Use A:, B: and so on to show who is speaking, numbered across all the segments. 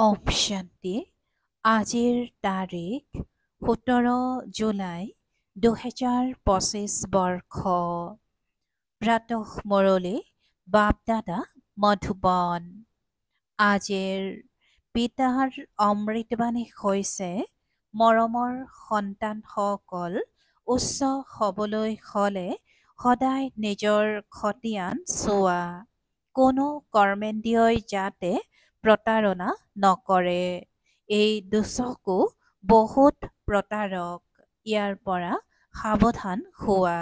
A: ওম শান্তি। আজিৰ তাৰিখ 17 জুলাই 2025 বৰ্ষ। প্ৰাতঃ মুৰলী বাপদাদা মধুবন। আজিৰ পিতাৰ অমৃতবাণী হৈছে, মৰমৰ সন্তানসকল, উচ্চ হ'বলৈ হ'লে সদায় নিজৰ খতিয়ান চোৱা। কোনো কৰ্মেন্দ্ৰিয়ই যাতে প্ৰতাৰণা নকৰে। এই দুচকু বহুত প্ৰতাৰক, ইয়াৰ পৰা সাৱধান হোৱা।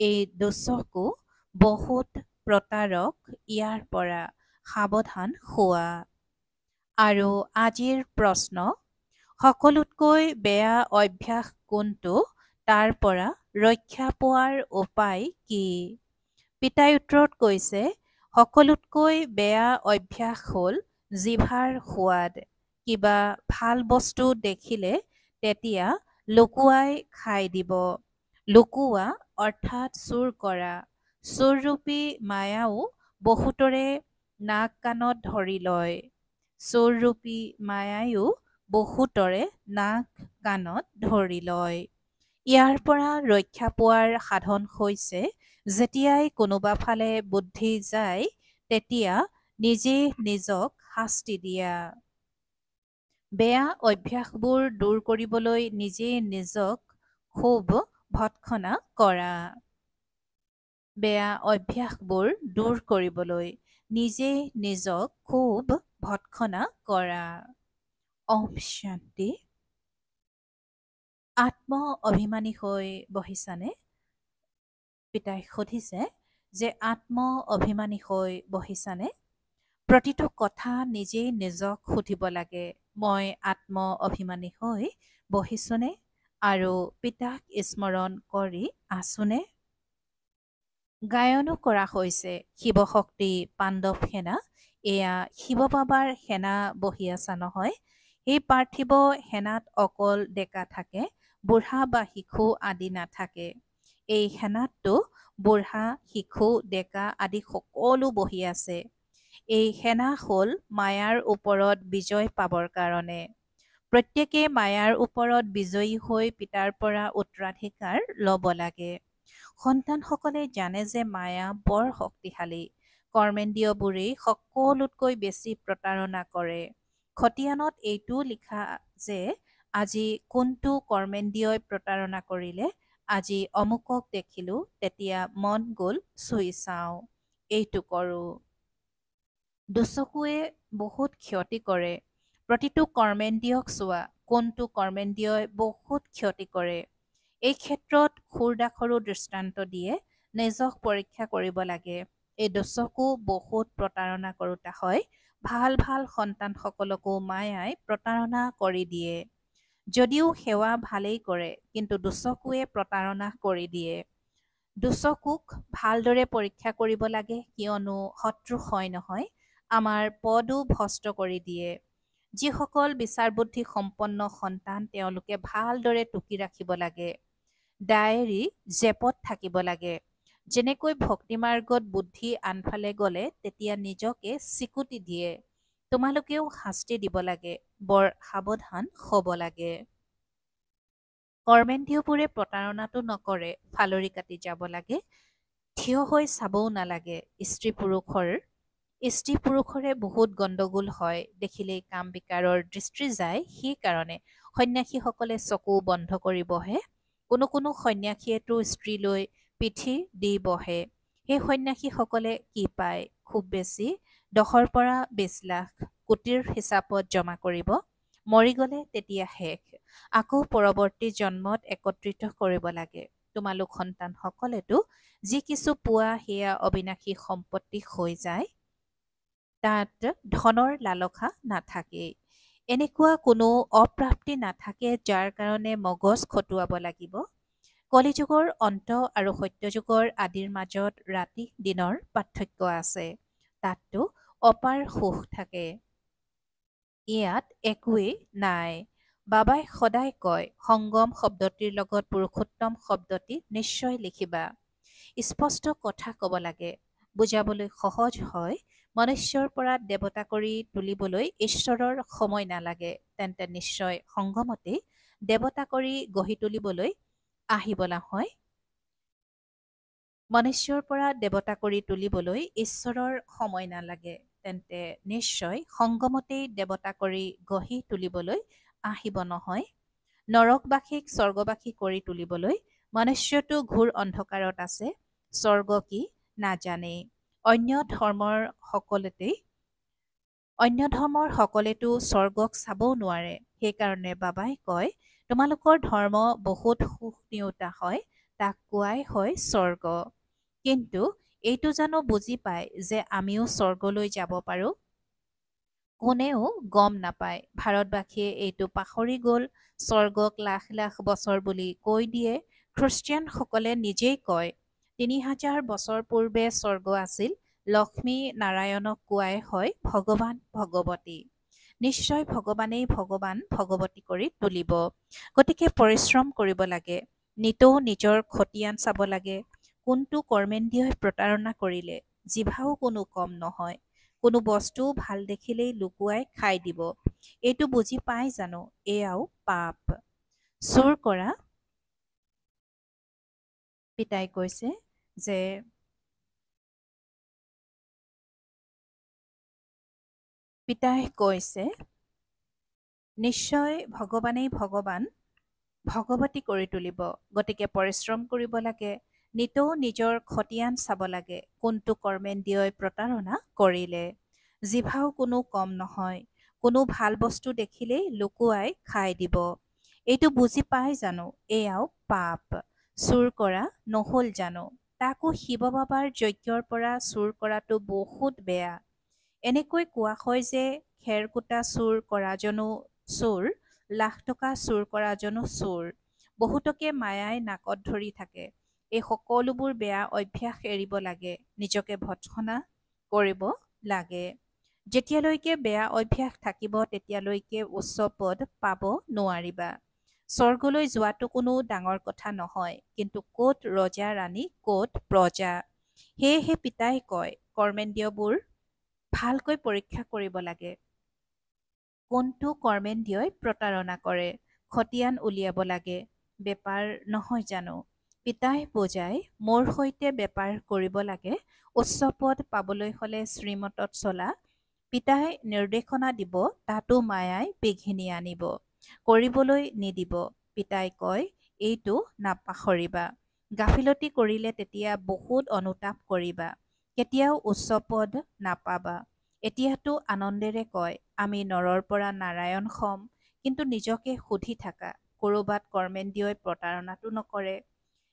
A: এই দুচকু বহুত প্ৰতাৰক, ইয়াৰ পৰা সাৱধান হোৱা। আৰু আজিৰ প্ৰশ্ন, সকলোতকৈ বেয়া অভ্যাস কোনটো? তাৰ পৰা ৰক্ষা পোৱাৰ উপায় কি? পিতাই উত্তৰত কৈছে, সকলোতকৈ বেয়া অভ্যাস হ'ল জিভাৰ সোৱাদ। কিবা ভাল বস্তু দেখিলে তেতিয়া লুকুৱাই খাই দিব। লুকুওৱা অৰ্থাৎ চুৰ কৰা। চোৰৰূপী মায়াও বহুতৰে নাক কাণত ধৰি লয়। চোৰৰূপী মায়ায়ো বহুতৰে নাক কাণত ধৰি লয়। ইয়াৰ পৰা ৰক্ষা পোৱাৰ সাধন হৈছে, যেতিয়াই কোনোবা ফালে বুদ্ধি যায় তেতিয়া নিজে নিজক শাস্তি দিয়া। বেয়া অভ্যাসবোৰ দূৰ কৰিবলৈ নিজে নিজক খুব ভৎসনা কৰা। বেয়া অভ্যাসবোৰ দূৰ কৰিবলৈ নিজে নিজক খুব ভৎসনা কৰা। ওম শান্তি। আত্ম অভিমানী হৈ বহিছানে? পিতাই সুধিছে যে আত্ম অভিমানী হৈ বহিছানে? প্ৰতিটো কথা নিজেই নিজক সুধিব লাগে, মই আত্ম অভিমানী হৈ বহিছোনে? আৰু পিতাক স্মৰণ কৰি আছোনে? গায়নো কৰা হৈছে, শিৱশক্তি পাণ্ডৱ সেনা। এয়া শিৱ বাবাৰ সেনা বহি আছা নহয়। সেই পাৰ্থিৱ সেনাত অকল ডেকা থাকে, বুঢ়া বা শিশু আদি নাথাকে। এই সেনাততো বুঢ়া, শিশু, ডেকা আদি সকলো বহি আছে। এই সেনা হ'ল মায়াৰ ওপৰত বিজয় পাবৰ কাৰণে। প্ৰত্যেকে মায়াৰ ওপৰত বিজয়ী হৈ পিতাৰ পৰা উত্তৰাধিকাৰ ল'ব লাগে। সন্তানসকলে জানে যে মায়া বৰ শক্তিশালী। কৰ্মেন্দ্ৰিয়বোৰেই সকলোতকৈ বেছি প্ৰতাৰণা কৰে। খতিয়ানত এইটো লিখা যে আজি কোনটো কৰ্মেন্দ্ৰিয়ই প্ৰতাৰণা কৰিলে। আজি অমুকক দেখিলো, তেতিয়া মন গ'ল চুই চাওঁ, এইটো কৰোঁ। দুচকুৱে বহুত ক্ষতি কৰে। প্ৰতিটো কৰ্মেন্দ্ৰিয়ক চোৱা, কোনটো কৰ্মেন্দ্ৰিয়ই বহুত ক্ষতি কৰে। এই ক্ষেত্ৰত খুৰদাখৰো দৃষ্টান্ত দিয়ে, নিজক পৰীক্ষা কৰিব লাগে। এই দুচকু বহুত প্ৰতাৰণা কৰোঁতা হয়। ভাল ভাল সন্তানসকলকো মায়াই প্ৰতাৰণা কৰি দিয়ে। যদিও সেৱা ভালেই কৰে, কিন্তু দুচকুৱে প্ৰতাৰণা কৰি দিয়ে। দুচকুক ভালদৰে পৰীক্ষা কৰিব লাগে, কিয়নো শত্ৰু হয় নহয়, আমাৰ পদো ভস্ত কৰি দিয়ে। যিসকল বিচাৰ বুদ্ধি সম্পন্ন সন্তান, তেওঁলোকে ভালদৰে টুকি ৰাখিব লাগে। ডায়েৰী জেপত থাকিব লাগে। যেনেকৈ ভক্তিমাৰ্গত বুদ্ধি আনফালে গ'লে তেতিয়া নিজকে চিকুটি দিয়ে। তোমালোকেও শাস্তি দিব লাগে, বৰ সাৱধান হ'ব লাগে। কৰ্মেন্দ্ৰিয়বোৰে প্ৰতাৰণাটো নকৰে, ফালৰি কাটি যাব লাগে। থিয় হৈ চাবও নালাগে। স্ত্ৰী পুৰুষৰে বহুত গণ্ডগোল হয়, দেখিলেই কাম বিকাৰৰ দৃষ্টি যায়। সেইকাৰণে সন্যাসীসকলে চকু বন্ধ কৰি বহে। কোনো কোনো সন্যাসীয়েতো স্ত্ৰীলৈ পিঠি দি বহে। সেই সন্যাসীসকলে কি পায়? খুব বেছি 10ৰ পৰা 20 লাখ কোটিৰ হিচাপত জমা কৰিব। মৰি গ'লে তেতিয়া শেষ। আকৌ পৰৱৰ্তী জন্মত একত্ৰিত কৰিব লাগে। তোমালোক সন্তানসকলেতো যি কিছু পোৱা সেয়া অবিনাশী সম্পত্তি হৈ যায়। তাত ধনৰ লালসা নাথাকেই। এনেকুৱা কোনো অপ্ৰাপ্তি নাথাকে যাৰ কাৰণে মগজ খটুৱাব লাগিব। কলিযুগৰ অন্ত আৰু সত্যযুগৰ আদিৰ মাজত ৰাতি দিনৰ পাৰ্থক্য আছে। তাততো অপাৰ সুখ থাকে। ইয়াত একোৱেই নাই। বাবাই সদায় কয়, সংগম শব্দটিৰ লগত পুৰুষোত্তম শব্দটি নিশ্চয় লিখিবা। স্পষ্ট কথা ক'ব লাগে, বুজাবলৈ সহজ হয়, মনুষ্যৰ পৰা দেৱতা কৰি তুলিবলৈ ঈশ্বৰৰ সময় নালাগে, তেন্তে নিশ্চয় সংগমতেই দেৱতা কৰি গঢ়ি তুলিবলৈ আহিবলা হয়। মনুষ্যৰ পৰা দেৱতা কৰি তুলিবলৈ ঈশ্বৰৰ সময় নালাগে, তেন্তে নিশ্চয় সংগমতেই দেৱতা কৰি গঢ়ি তুলিবলৈ আহিব নহয়। নৰকবাসীক স্বৰ্গবাসী কৰি তুলিবলৈ মনুষ্যটো ঘোৰ অন্ধকাৰত আছে, স্বৰ্গ কি নাজানেই। অন্য ধৰ্মৰ সকলেতো স্বৰ্গক চাবও নোৱাৰে। সেইকাৰণে বাবাই কয়, তোমালোকৰ ধৰ্ম বহুত সুখ নিওতা হয়, তাক কোৱাই হয় স্বৰ্গ। কিন্তু এইটো জানো বুজি পায় যে আমিও স্বৰ্গলৈ যাব পাৰোঁ? কোনেও গম নাপায়। ভাৰতবাসীয়ে এইটো পাহৰি গ'ল। স্বৰ্গক লাখ লাখ বছৰ বুলি কৈ দিয়ে। খ্ৰীষ্টিয়ানসকলে নিজেই কয় ৩,০০০ বছৰ পূৰ্বে স্বৰ্গ আছিল। লক্ষ্মী নাৰায়ণক কোৱাই হয় ভগৱান ভগৱতী। নিশ্চয় ভগৱানেই ভগৱান ভগৱতী কৰি তুলিব। গতিকে পৰিশ্ৰম কৰিব লাগে, নিতৌ নিজৰ খতিয়ান চাব লাগে। কোনটো কৰ্মেন্দ্ৰিয়ই প্ৰতাৰণা কৰিলে জিভাও কোনো কম নহয়। কোনো বস্তু ভাল দেখিলেই লুকুৱাই খাই দিব। এইটো বুজি পাই জানো? এয়াও পাপ। চুৰ কৰা। পিতাই কৈছে যে নিশ্চয় ভগৱানেই ভগৱান ভগৱতী কৰি তুলিব। গতিকে পৰিশ্ৰম কৰিব লাগে, নিতৌ নিজৰ খতিয়ান চাব লাগে। কোনটো কৰ্মেন্দ্ৰিয়ই প্ৰতাৰণা কৰিলে জিভাও কোনো কম নহয়। কোনো ভাল বস্তু দেখিলেই লুকুৱাই খাই দিব। এইটো বুজি পাই জানো? এয়াও পাপ। চুৰ কৰা নহ'ল জানো? তাকো শিৱ বাবাৰ যজ্ঞৰ পৰা চুৰ কৰাটো বহুত বেয়া। এনেকৈ কোৱা হয় যে খেৰকুটা চুৰ কৰাজনো চোৰ, লাখ টকা চুৰ কৰাজনো চোৰ। বহুতকে মায়াই নাকত ধৰি থাকে। এই সকলোবোৰ বেয়া অভ্যাস এৰিব লাগে, নিজকে ভৎসনা কৰিব লাগে। যেতিয়ালৈকে বেয়া অভ্যাস থাকিব তেতিয়ালৈকে উচ্চ পদ পাব নোৱাৰিবা। স্বৰ্গলৈ যোৱাটো কোনো ডাঙৰ কথা নহয়, কিন্তু ক'ত ৰজা ৰাণী ক'ত প্ৰজা। সেয়েহে পিতাই কয় কৰ্মেন্দ্ৰিয়বোৰ ভালকৈ পৰীক্ষা কৰিব লাগে। কোনটো কৰ্মেন্দ্ৰিয়ই প্ৰতাৰণা কৰে খতিয়ান উলিয়াব লাগে। বেপাৰ নহয় জানো? পিতাই বুজাই মোৰ সৈতে বেপাৰ কৰিব লাগে। উচ্চ পদ পাবলৈ হলে শ্ৰীমতত চলা। পিতাই নিৰ্দেশনা দিব, তাতো মায়াই বিঘিনি আনিব, কৰিবলৈ নিদিব। পিতাই কয় এইটো নাপাহৰিবা। গাফিলতি কৰিলে তেতিয়া বহুত অনুতাপ কৰিবা, কেতিয়াও উচ্চ পদ নাপাবা। এতিয়াতো আনন্দেৰে কয় আমি নৰৰ পৰা নাৰায়ণ হম, কিন্তু নিজকে সুধি থাকা কৰবাত কৰ্মেন্দ্ৰিয়ই প্ৰতাৰণাটো নকৰে।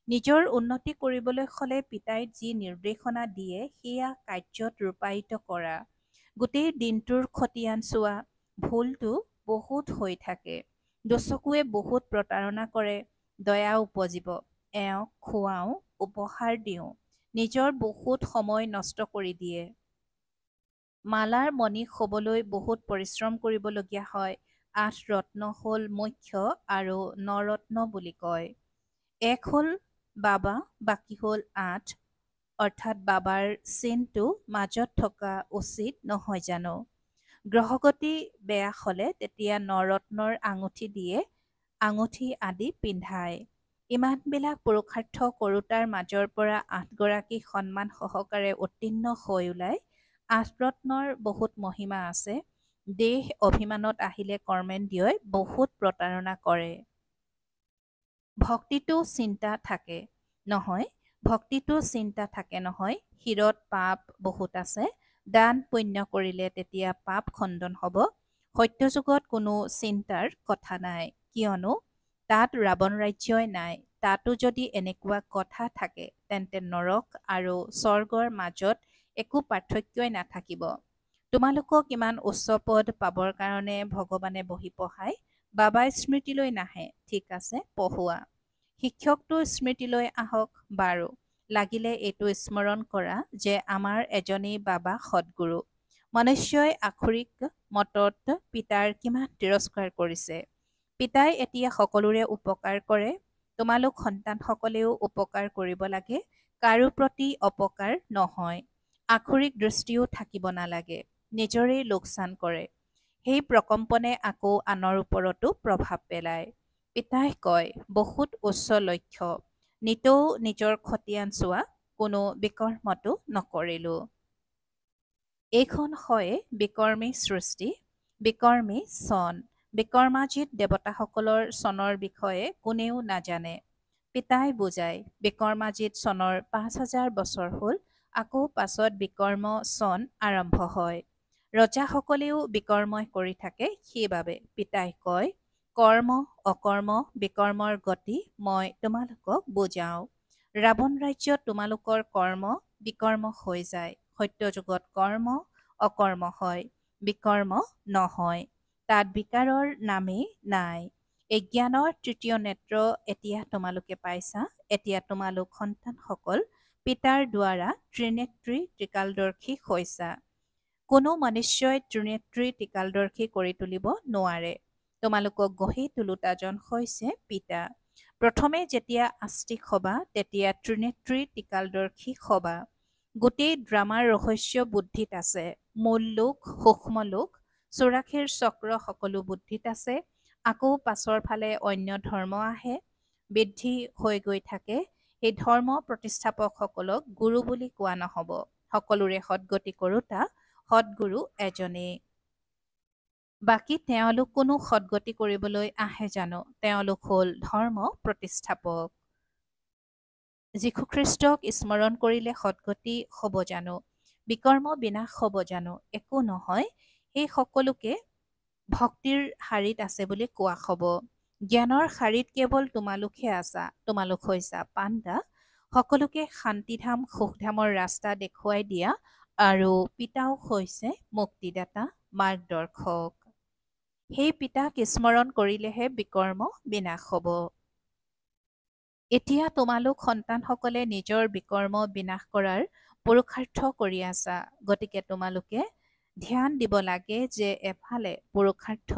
A: নিজৰ উন্নতি কৰিবলৈ হলে পিতাই যি নিৰ্দেশনা দিয়ে সেয়া কাৰ্যত ৰূপায়িত কৰা। গোটেই দিনটোৰ খতিয়ান চোৱা। ভুলটো বহুত হৈ থাকে। দুচকুৱে বহুত প্ৰতাৰণা কৰে। দয়া উপজিব, এওঁক খুৱাওঁ, উপহাৰ দিওঁ, নিজৰ বহুত সময় নষ্ট কৰি দিয়ে। মালাৰ মণি হ'বলৈ বহুত পৰিশ্ৰম কৰিবলগীয়া হয়। ৮ ৰত্ন হ'ল মুখ্য আৰু ৯ ৰত্ন বুলি কয়। এক হ'ল বাবা, বাকী হ'ল ৮, অৰ্থাৎ বাবাৰ চিনটো মাজত থকা উচিত নহয় জানো? গ্ৰহগতি বেয়া হলে তেতিয়া ৯ ৰত্নৰ আঙুঠি দিয়ে, আঙুঠি আদি পিন্ধায়। ইমানবিলাক পুৰুষাৰ্থ কৰোতাৰ মাজৰ পৰা ৮গৰাকী সন্মান সহকাৰে উত্তীৰ্ণ হৈ ওলায়। ৮ ৰত্নৰ বহুত মহিমা আছে। দেহ অভিমানত আহিলে কৰ্মেন্দ্ৰিয়ই বহুত প্ৰতাৰণা কৰে। ভক্তিটো চিন্তা থাকে নহয়, ভক্তিটো চিন্তা থাকে নহয়। শিৰত পাপ বহুত আছে। দান পুণ্য কৰিলে তেতিয়া পাপ খণ্ডন হ'ব। সত্যযুগত কোনো চিন্তাৰ কথা নাই, কিয়নো তাত ৰাৱণ ৰাজ্যই নাই। তাতো যদি এনেকুৱা কথা থাকে তেন্তে নৰক আৰু স্বৰ্গৰ মাজত একো পাৰ্থক্যই নাথাকিব। তোমালোকক ইমান উচ্চ পদ পাবৰ কাৰণে ভগৱানে বহি পঢ়ায়। বাবাই স্মৃতিলৈ নাহে, ঠিক আছে পঢ়োৱা। শিক্ষকটো স্মৃতিলৈ আহক। বাৰু, লাগিলে এইটো স্মৰণ কৰা যে আমাৰ এজনেই বাবা সদগুৰু। মনুষ্যই আক্ষৰিক মতত পিতাৰ কিমান তিৰস্কাৰ কৰিছে। পিতাই এতিয়া সকলোৰে উপকাৰ কৰে। তোমালোক সন্তানসকলেও উপকাৰ কৰিব লাগে, কাৰো প্ৰতি অপকাৰ নহয়। আখৰিক দৃষ্টিও থাকিব নালাগে, নিজৰেই লোকচান কৰে। সেই প্ৰকম্পনে আকৌ আনৰ ওপৰতো প্ৰভাৱ পেলায়। পিতাই কয়, বহুত উচ্চ লক্ষ্য, নিতৌ নিজৰ খতিয়ান চোৱা, কোনো বিকৰ্মতো নকৰিলোঁ। এইখন হয় বিকৰ্মী সৃষ্টি, বিকৰ্মী চন। বিকৰ্মাজিত দেৱতাসকলৰ চনৰ বিষয়ে কোনেও নাজানে। পিতাই বুজায়, বিকৰ্মাজিত চনৰ ৫,০০০ বছৰ হ'ল, আকৌ পাছত বিকৰ্ম চন আৰম্ভ হয়। ৰজাসকলেও বিকৰ্মই কৰি থাকে, সেইবাবে পিতাই কয়, কৰ্ম অকৰ্ম বিকৰ্মৰ গতি মই তোমালোকক বুজাওঁ। ৰাৱণ ৰাজ্যত তোমালোকৰ কৰ্ম বিকৰ্ম হৈ যায়, সত্যযুগত কৰ্ম অকৰ্ম হয়, বিকৰ্ম নহয়। তাত বিকাৰৰ নামেই নাই। এই জ্ঞানৰ তৃতীয় নেত্ৰ এতিয়া তোমালোকে পাইছা। এতিয়া তোমালোক সন্তানসকল পিতাৰ দ্বাৰা ত্ৰিনেত্ৰী ত্ৰিকালদৰ্শী হৈছা। কোনো মনুষ্যই ত্ৰিনেত্ৰী ত্ৰিকালদৰ্শী কৰি তুলিব নোৱাৰে। তোমালোকক গঢ়ি তোলোতাজন হৈছে পিতা। প্ৰথমে যেতিয়া আস্তিক হবা, তেতিয়া ত্ৰিনেত্ৰী ত্ৰিকালদৰ্শী হবা। গোটেই ড্ৰামাৰ ৰহস্য বুদ্ধিত আছে। মূল লোক, সূক্ষ্ম লোক, চোৰাশীৰ চক্ৰ সকলো বুদ্ধিত আছে। আকৌ পাছৰ ফালে অন্য ধৰ্ম আহে, বৃদ্ধি হৈ গৈ থাকে। সেই ধৰ্ম প্ৰতিষ্ঠাপকসকলক গুৰু বুলি কোৱা নহ'ব। সকলোৰে সদগতি কৰোতা সদগুৰু এজনেই। বাকী তেওঁলোক কোনো সদগতি কৰিবলৈ আহে জানো? তেওঁলোক হ'ল ধৰ্ম প্ৰতিষ্ঠাপক। যীশুখ্ৰীষ্টক স্মৰণ কৰিলে সদগতি হ'ব জানো? বিকৰ্ম বিনাশ হ'ব জানো? একো নহয়। সেই সকলোকে ভক্তিৰ শাৰীত আছে বুলি কোৱা হ'ব। জ্ঞানৰ শাৰীত কেৱল তোমালোকহে আছা। তোমালোক হৈছা পাণ্ডা। সকলোকে শান্তিধাম সুখধামৰ ৰাস্তা দেখুৱাই দিয়া আৰু পিতাও হৈছে মুক্তিদাতা, মাৰ্গদৰ্শক। সেই পিতাক স্মৰণ কৰিলেহে বিকৰ্ম বিনাশ হ'ব। এতিয়া তোমালোক সন্তানসকলে নিজৰ বিকৰ্ম বিনাশ কৰাৰ পুৰুষাৰ্থ কৰি আছা। গতিকে তোমালোকে ধ্যান দিব লাগে যে এফালে পুৰুষাৰ্থ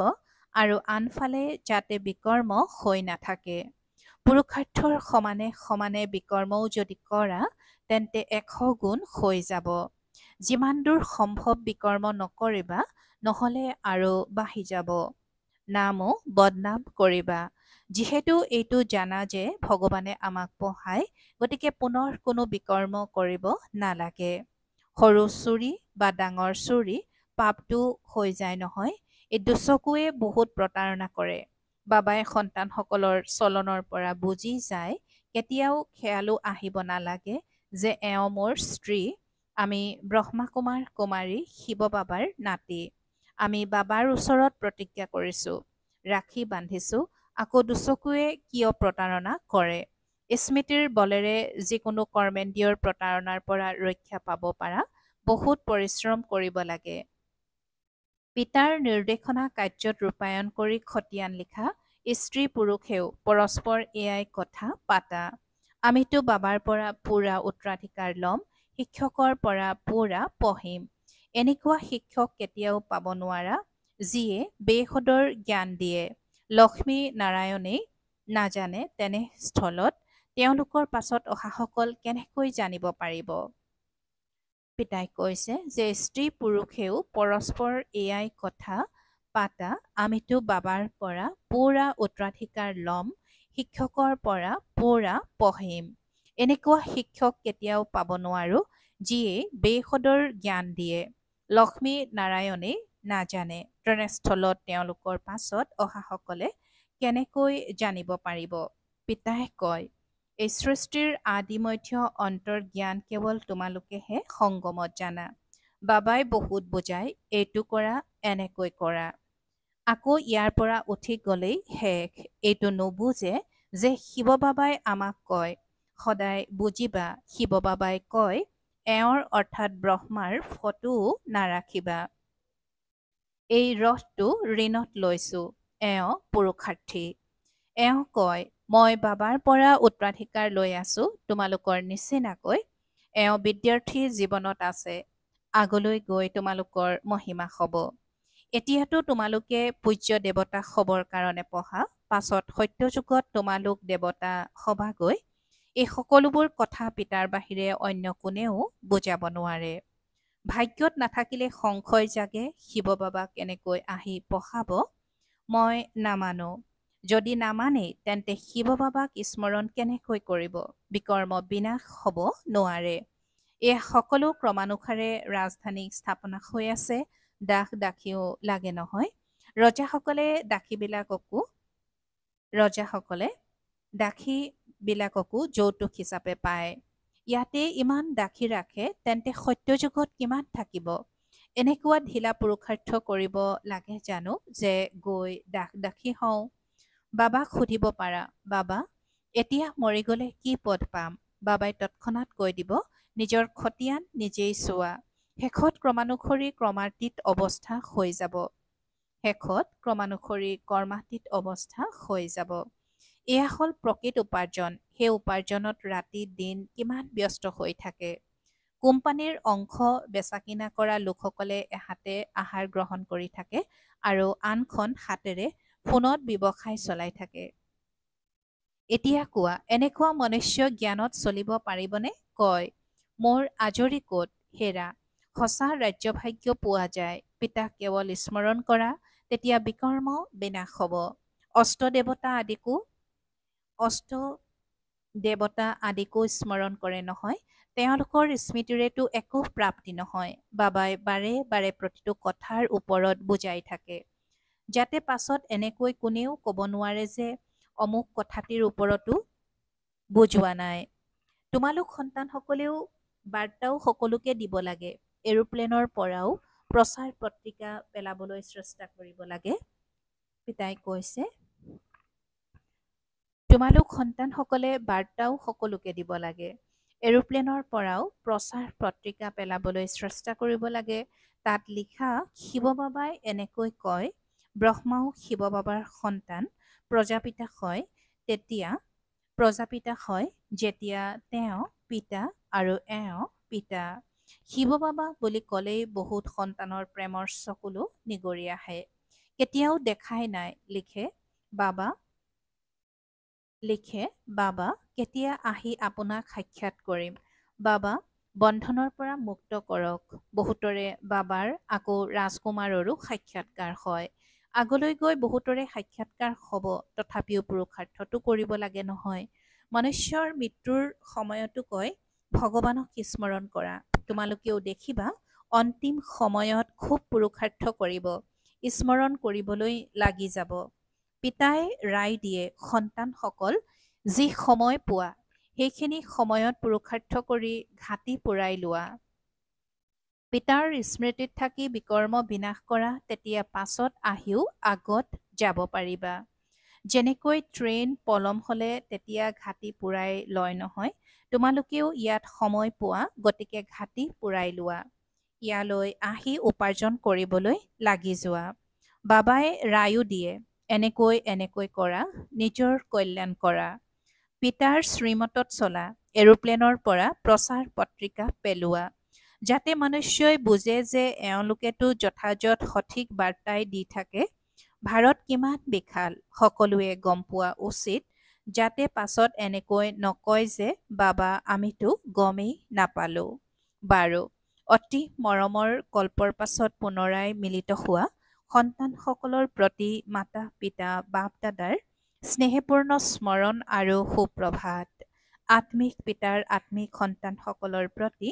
A: আৰু আনফালে যাতে বিকৰ্ম হৈ নাথাকে। পুৰুষাৰ্থৰ সমানে সমানে বিকৰ্মও যদি কৰা, তেন্তে ১০০ গুণ হৈ যাব। যিমান দূৰ সম্ভৱ বিকৰ্ম নকৰিবা, নহ'লে আৰু বাঢ়ি যাব। নামো বদনাম কৰিবা। যিহেতু এইটো জানা যে ভগৱানে আমাক পঢ়ায়, গতিকে পুনৰ কোনো বিকৰ্ম কৰিব নালাগে। সৰু চুৰি বা ডাঙৰ চুৰি পাপটো হৈ যায় নহয়। এই দুচকুৱে বহুত প্ৰতাৰণা কৰে। বাবাই সন্তানসকলৰ চলনৰ পৰা বুজি যায়, কেতিয়াও খেয়ালো আহিব নালাগে যে এওঁ মোৰ স্ত্ৰী, আমি ব্ৰহ্মা কুমাৰী শিৱ বাবাৰ নাতি। আমি বাবাৰ ওচৰত প্ৰতিজ্ঞা কৰিছোঁ, ৰাখি বান্ধিছোঁ, আকৌ দুচকুৱে কিয় প্ৰতাৰণা কৰে। স্মৃতিৰ বলেৰে যিকোনো কৰ্মেন্দ্ৰিয়ৰ প্ৰতাৰণাৰ পৰা ৰক্ষা পাব পাৰা, বহুত পৰিশ্ৰম কৰিব লাগে। পিতাৰ নিৰ্দেশনা কাৰ্যত ৰূপায়ণ কৰি খতিয়ান লিখা স্ত্ৰী পুৰুষেও পৰস্পৰ এয়াই কথা পাতা। আমিতো বাবাৰ পৰা পুৰা উত্তৰাধিকাৰ ল'ম, শিক্ষকৰ পৰা পুৰা পঢ়িম। এনেকুৱা শিক্ষক কেতিয়াও পাব নোৱাৰা, যিয়ে বেসদৰ জ্ঞান দিয়ে। লক্ষ্মী নাৰায়ণেই নাজানে, তেনে স্থলত তেওঁলোকৰ পাছত অহাসকল কেনেকৈ জানিব পাৰিব? পিতাই কৈছে যে স্ত্ৰী পুৰুষেও পৰস্পৰ এয়াই কথা পাতা। আমিতো বাবাৰ পৰা পুৰা উত্তৰাধিকাৰ ল'ম, শিক্ষকৰ পৰা পুৰা পঢ়িম। এনেকুৱা শিক্ষক কেতিয়াও পাব নোৱাৰো, যিয়ে বেসদৰ জ্ঞান দিয়ে। লক্ষ্মী নাৰায়ণেই নাজানে, তেনেস্থলত তেওঁলোকৰ পাছত অহাসকলে কেনেকৈ জানিব পাৰিব? পিতাই কয়, এই সৃষ্টিৰ আদি মধ্য অন্তৰ জ্ঞান কেৱল তোমালোকেহে সংগমত জানা। বাবাই বহুত বুজাই, এইটো কৰা, এনেকৈ কৰা। আকৌ ইয়াৰ পৰা উঠি গ'লেই শেষ। এইটো নুবুজে যে শিৱ বাবাই আমাক কয়, সদায় বুজিবা। শিৱ বাবাই কয়, এওঁৰ অৰ্থাৎ ব্ৰহ্মাৰ ফটোও নাৰাখিবা। এই ৰথটো ঋণত লৈছো। এওঁ পুৰুষাৰ্থী। এওঁ কয়, মই বাবাৰ পৰা উত্তৰাধিকাৰ লৈ আছো তোমালোকৰ নিচিনাকৈ। এওঁ বিদ্যাৰ্থী জীৱনত আছে। আগলৈ গৈ তোমালোকৰ মহিমা হ'ব। এতিয়াতো তোমালোকে পূজ্য দেৱতা হ'বৰ কাৰণে পঢ়া, পাছত সত্যযুগত তোমালোক দেৱতা হবাগৈ। এই সকলোবোৰ কথা পিতাৰ বাহিৰে অন্য কোনেও বুজাব নোৱাৰে। ভাগ্যত নাথাকিলে সংশয় জাগে শিৱ বাবাক কেনেকৈ আহি পঢ়াব। মই নামানো। যদি নামানেই তেন্তে শিৱ বাবাক স্মৰণ কেনেকৈ কৰিব? বিকৰ্ম বিনাশ হ'ব নোৱাৰে। এই সকলো ক্ৰমানুসাৰে ৰাজধানী স্থাপনা হৈ আছে। দাস দাসীও লাগে নহয়। ৰজাসকলে দাসীবিলাককো যৌতুক হিচাপে পায়। ইয়াতে ইমান দাসী ৰাখে তেন্তে সত্যযুগত কিমান থাকিব? এনেকুৱা ঢিলা পুৰুষাৰ্থ কৰিব লাগে জানো যে গৈ দাস দাসী হওঁ? বাবাক সুধিব পাৰা, বাবা এতিয়া মৰি গ'লে কি পদ পাম? বাবাই তৎক্ষণাৎ কৈ দিব, নিজৰ খতিয়ান নিজেই চোৱা। শেষত ক্ৰমাতীত অৱস্থা হৈ যাব। এয়া হ'ল প্ৰকৃত উপাৰ্জন। সেই উপাৰ্জনত ৰাতি দিন কিমান ব্যস্ত হৈ থাকে। কোম্পানীৰ অংশ বেচা-কিনা কৰা লোকসকলে এহাতে আহাৰ গ্ৰহণ কৰি থাকে আৰু আনখন হাতেৰে ফোনত ব্যৱসায় চলাই থাকে। এতিয়া কোৱা, এনেকুৱা মনুষ্য জ্ঞানত চলিব পাৰিবনে? কয়, মোৰ আজৰি ক'ত হেৰা। সঁচা ৰাজ্যভাগ্য পোৱা যায়। পিতাক কেৱল স্মৰণ কৰা, তেতিয়া বিকৰ্ম বিনাশ হ'ব। অষ্ট দেৱতা আদিকো স্মৰণ কৰে নহয়। তেওঁলোকৰ স্মৃতিৰেতো একো প্ৰাপ্তি নহয়। বাবাই বাৰে বাৰে প্ৰতিটো কথাৰ ওপৰত বুজাই থাকে, যাতে পাছত এনেকৈ কোনেও ক'ব নোৱাৰে যে অমুক কথাটিৰ ওপৰতো বুজোৱা নাই। তোমালোক সন্তানসকলেও বাৰ্তাও সকলোকে দিব লাগে। এৰোপ্লেনৰ পৰাও প্ৰচাৰ পত্ৰিকা পেলাবলৈ চেষ্টা কৰিব লাগে। পিতাই কৈছে, তোমালোক সন্তানসকলে বাৰ্তাও সকলোকে দিব লাগে। এৰোপ্লেনৰ পৰাও প্ৰচাৰ পত্ৰিকা পেলাবলৈ চেষ্টা কৰিব লাগে। তাত লিখা শিৱ বাবাই এনেকৈ কয়, ব্ৰহ্মাও শিৱ বাবাৰ সন্তান প্ৰজাপিতা হয় যেতিয়া তেওঁ পিতা আৰু এওঁ পিতা। শিৱ বাবা বুলি ক'লেই বহুত সন্তানৰ প্ৰেমৰ চকুলো নিগৰি আহে। কেতিয়াও দেখাই নাই, লিখে বাবা কেতিয়া আহি আপোনাক সাক্ষাৎ কৰিম। বাবা বন্ধনৰ পৰা মুক্ত কৰক। বহুতৰে বাবাৰ আকৌ ৰাজকুমাৰৰো সাক্ষাৎকাৰ হয়। আগলৈ গৈ বহুতৰে সাক্ষাৎকাৰ হ'ব। তথাপিও পুৰুষাৰ্থটো কৰিব লাগে নহয়। মনুষ্যৰ মৃত্যুৰ সময়তো কয়, ভগৱানক স্মৰণ কৰা। তোমালোকেও দেখিবা অন্তিম সময়ত খুব পুৰুষাৰ্থ কৰিব, স্মৰণ কৰিবলৈ লাগি যাব। পিতাই ৰায় দিয়ে, সন্তানসকল যি সময় পোৱা সেইখিনি সময়ত পুৰুষাৰ্থ কৰি ঘাটি পুৰাই লোৱা। পিতাৰ স্মৃতিত থাকি বিকৰ্ম বিনাশ কৰা, তেতিয়া পাছত আহিও আগত যাব পাৰিবা। যেনেকৈ ট্ৰেইন পলম হ'লে তেতিয়া ঘাটি পুৰাই লয় নহয়। তোমালোকেও ইয়াত সময় পোৱা, গতিকে ঘাটি পুৰাই লোৱা। ইয়ালৈ আহি উপাৰ্জন কৰিবলৈ লাগি যোৱা। বাবাই ৰায়ো দিয়ে, এনেকৈ কৰা, নিজৰ কল্যাণ কৰা। পিতাৰ শ্ৰীমতত চলা। এৰোপ্লেনৰ পৰা প্ৰচাৰ পত্ৰিকা পেলোৱা, যাতে মনুষ্যই বুজে যে এওঁলোকেতো যথাযথ সঠিক বাৰ্তাই দি থাকে। ভাৰত কিমান বিশাল সকলোৱে গম পোৱা উচিত, যাতে পাছত এনেকৈ নকয় যে বাবা আমিতো গমেই নাপালো। বাৰু, অতি মৰমৰ কল্পৰ পাছত পুনৰাই মিলিত হোৱা সন্তানসকলৰ প্ৰতি মাতা পিতা বাপ দাদাৰ স্নেহপূৰ্ণ স্মৰণ আৰু সুপ্ৰভাত। আত্মিক পিতাৰ আত্মিক সন্তানসকলৰ প্ৰতি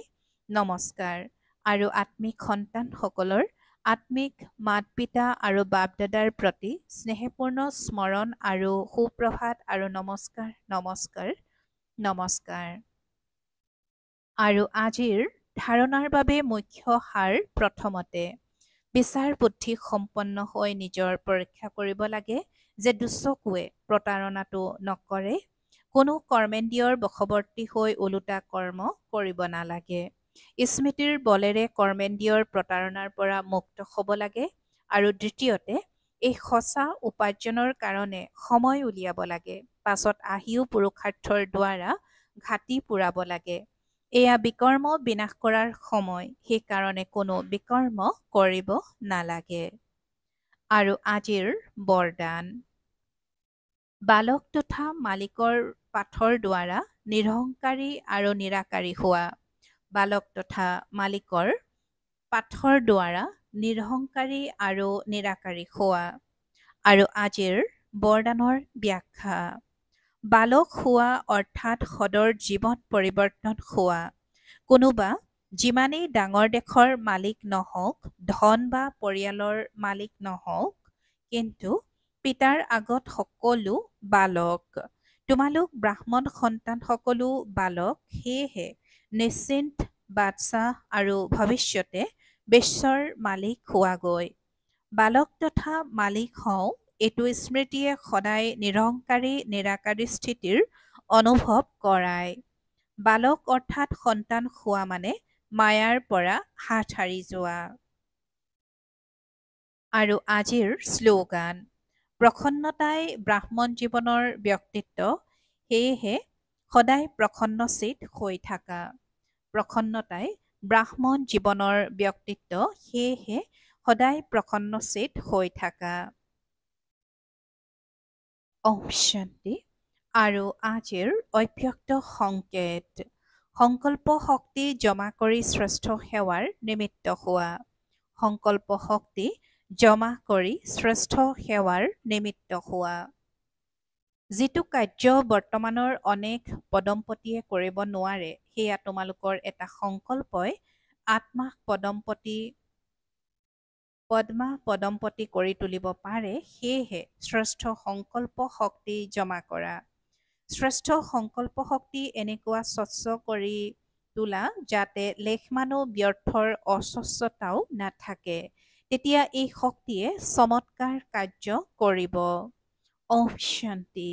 A: নমস্কাৰ আৰু আত্মিক সন্তানসকলৰ আত্মিক মাত পিতা আৰু বাপ দাদাৰ প্ৰতি স্নেহপূৰ্ণ স্মৰণ আৰু সুপ্ৰভাত আৰু নমস্কাৰ। আৰু আজিৰ ধাৰণাৰ বাবে মুখ্য সাৰ। প্ৰথমতে, বিচাৰ বুদ্ধি সম্পন্ন হৈ নিজৰ পৰীক্ষা কৰিব লাগে যে দুচকুৱে প্ৰতাৰণাটো নকৰে। কোনো কৰ্মেন্দ্ৰিয়ৰ বশৱৰ্তী হৈ ওলোটা কৰ্ম কৰিব নালাগে। স্মৃতিৰ বলেৰে কৰ্মেন্দ্ৰিয়ৰ প্ৰতাৰণাৰ পৰা মুক্ত হ'ব লাগে। আৰু দ্বিতীয়তে, এই সঁচা উপাৰ্জনৰ কাৰণে সময় উলিয়াব লাগে। পাছত আহিও পুৰুষাৰ্থৰ দ্বাৰা ঘাটি পুৰাব লাগে। এয়া বিকৰ্ম বিনাশ কৰাৰ সময়, সেইকাৰণে কোনো বিকৰ্ম কৰিব নালাগে। আৰু আজিৰ বৰদান, বালক তথা মালিকৰ পাঠৰ দ্বাৰা নিৰহংকাৰী আৰু নিৰাকাৰী হোৱা। বালক তথা মালিকৰ পাঠৰ দ্বাৰা নিৰহংকাৰী আৰু নিৰাকাৰী হোৱা। আৰু আজিৰ বৰদানৰ ব্যাখ্যা। বালক হোৱা অৰ্থাৎ সদৰ জীৱন পৰিৱৰ্তন হোৱা। কোনোবা যিমানেই ডাঙৰ দেশৰ মালিক নহওক, ধন বা পৰিয়ালৰ মালিক নহওক, কিন্তু পিতাৰ আগত সকলো বালক। তোমালোক ব্ৰাহ্মণ সন্তান সকলো বালক, সেয়েহে নিশ্চিন্ত বাদশাহ আৰু ভৱিষ্যতে বিশ্বৰ মালিক হোৱাগৈ। বালক তথা মালিক হওঁ, এইটো স্মৃতিয়ে সদায় নিৰহংকাৰী নিৰাকাৰী স্থিতিৰ অনুভৱ কৰায়। বালক অৰ্থাৎ সন্তান হোৱা মানে মায়াৰ পৰা হাত সাৰি যোৱা। আৰু আজিৰ শ্লোগান। প্ৰসন্নতাই ব্ৰাহ্মণ জীৱনৰ ব্যক্তিত্ব, সেয়েহে সদায় প্ৰসন্নচিত হৈ থাকা। প্ৰসন্নতাই ব্ৰাহ্মণ জীৱনৰ ব্যক্তিত্ব, সেয়েহে সদায় প্ৰসন্নচিত হৈ থাকা। ওম শান্তি। আৰু আজিৰ অভ্যক্ত সংকেত। সংকল্প শক্তি জমা কৰি শ্ৰেষ্ঠ সেৱাৰ নিমিত্ত হোৱা। সংকল্প শক্তি জমা কৰি শ্ৰেষ্ঠ সেৱাৰ নিমিত্ত হোৱা। যিটো কাৰ্য বৰ্তমানৰ অনেক পদম্পতিয়ে কৰিব নোৱাৰে, সেয়া তোমালোকৰ এটা সংকল্পই আত্মাক পদ্মা পদম্পতি কৰি তুলিব পাৰে। সেয়েহে শ্ৰেষ্ঠ সংকল্প শক্তি জমা কৰা। শ্ৰেষ্ঠ সংকল্প শক্তি এনেকুৱা স্বচ্ছ কৰি তোলা যাতে লেশমানো ব্যৰ্থৰ অস্বচ্ছতাও নাথাকে। তেতিয়া এই শক্তিয়ে চমৎকাৰ কাৰ্য কৰিব। ওম শান্তি।